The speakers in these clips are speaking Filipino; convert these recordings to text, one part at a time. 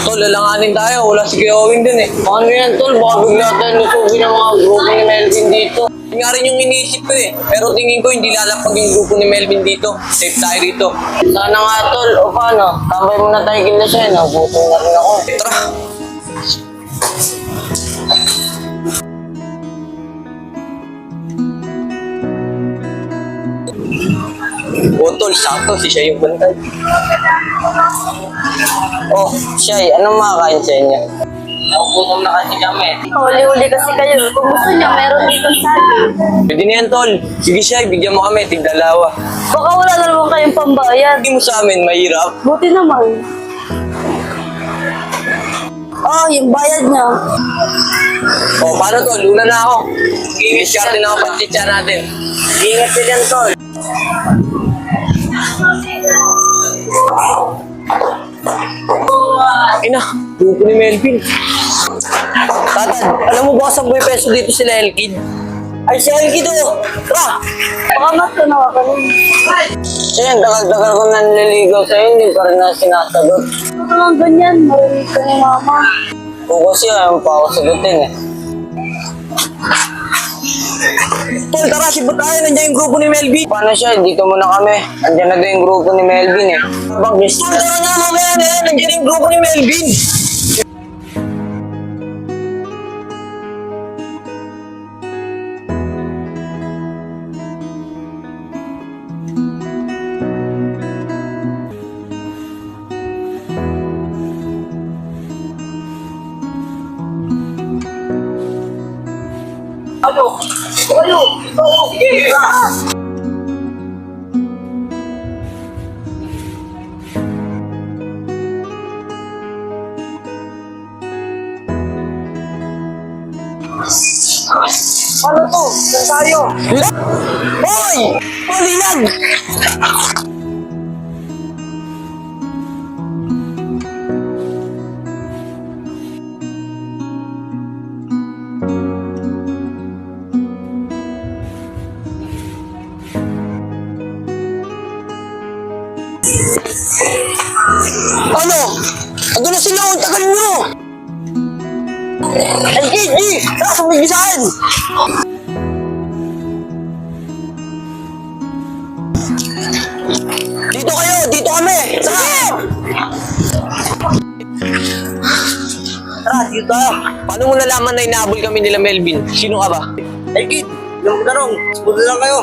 Tol, lalanganin tayo. Wala si Kuya Owen dun eh. Ano yan, Tol? Baka bigla tayo lusugin ng mga grupo ni Melvin dito. Yun nga rin yung iniisip ko eh. Pero tingin ko hindi lalapag yung grupo ni Melvin dito. Safe tayo rito. Sana nga, Tol. O paano? Tambay muna tayo kila siya. Nagutom na rin ako. Tara. O, Tol, sakto. Si siya yung bantay. Oh, Shay, anong makakain sa inyo? Nagugutom na kasi kami. Huli-huli kasi kayo. Kung gusto niyo, meron dito sabi. Pwede na yan, Tol. Sige, Shay, bigyan mo kami. Tigdalawa. Baka wala na naman kayong pambayad. Hindi mo sa amin, mahirap. Buti naman. Ah, yung bayad niya. O, paano, Tol? Luna na ako. Ingat din ako pag-titsa natin. Ingat din yan, Tol. Ina, grupo ni Melvin. Tatad, alam mo ba 10 peso dito sila Elkid? Ay, si Elkid o! Tara! Baka matunawa ka nun. Siya, dagal-dagal ko nanliligaw sa'yo, hindi pa rin na sinasagot. Ano naman ganyan? Marinig ka ni mama. O kasi ayaw pa ako sagutin eh. Tol, tara, sibot tayo. Nandiyan yung grupo ni Melvin. Paano siya? Dito muna kami. Nandiyan na doon yung grupo ni Melvin eh. Tol, tara na mamaya na yan. Nandiyan yung grupo ni Melvin. Ano to? Saan tayo? Hoy! Huli yan! Ano? Ando na sila, ang tagal nyo! Ay, Gigi! Tara, sumigisan! Dito kayo! Dito kami! Tara! Tara, dito tayo. Paano mo nalaman na inaabol kami nila Melvin? Sino ka ba? Ay, Gigi! Yung tanong, sabuti lang kayo.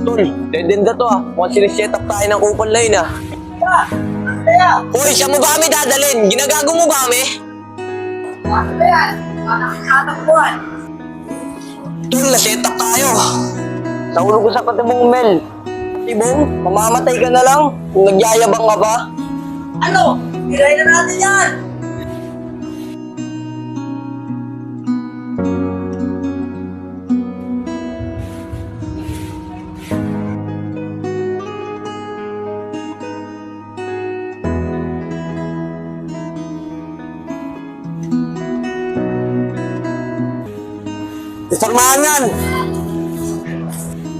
Tol, dedenda to ah. Mukhang siniset up tayo ng kupal line ah. Hoy, siya mo ba kami dadalhin? Ginagago mo ba kami? Tol, na-set up tayo. Nahulog ko sa pati mong Mel. Tibong, mamamatay ka na lang kung nagyayabang ka pa. Ano? Hiray na natin yan! Isarmahan yan!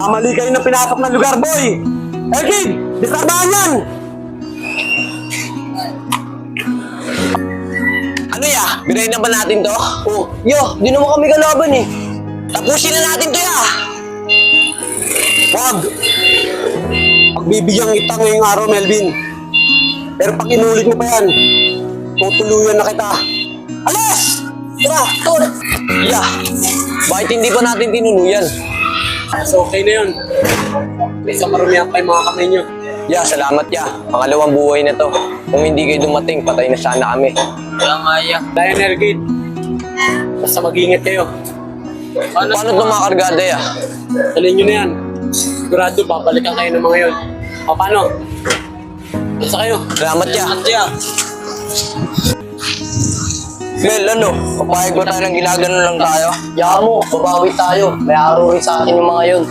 Mali kayo na pinasok ng lugar, boy! Elkid! Disarmahan yan! Ano ya? Birayin na ba natin to? Oh, yo, di naman kami kalaban eh. Tapusin na natin to ya! Wag! Pagbibigyan kita ngayong araw, Melvin. Pero pag inulit mo pa yan, tutuluyan na kita. Alas! Tara, tol! Yeah! Bakit hindi pa natin tinuluyan? So, okay na yun. May kamaramihan pa yung mga kamay nyo. Yeah, salamat ya. Pangalawang buhay na to. Kung hindi kayo dumating, patay na sana kami. Wala nga iya. Dahil Nergid, basta mag-ingat kayo. Paano itong mga kargada ya? Talin nyo na yan. Sigurado, babalikan kayo ng mga yun. O, paano? Basta kayo. Salamat ya. Salamat ya. Mel, ano? Papayag ba tayo ng ginaganon lang tayo? Yaka mo, babawi tayo. May aro rin sa akin yung mga yun.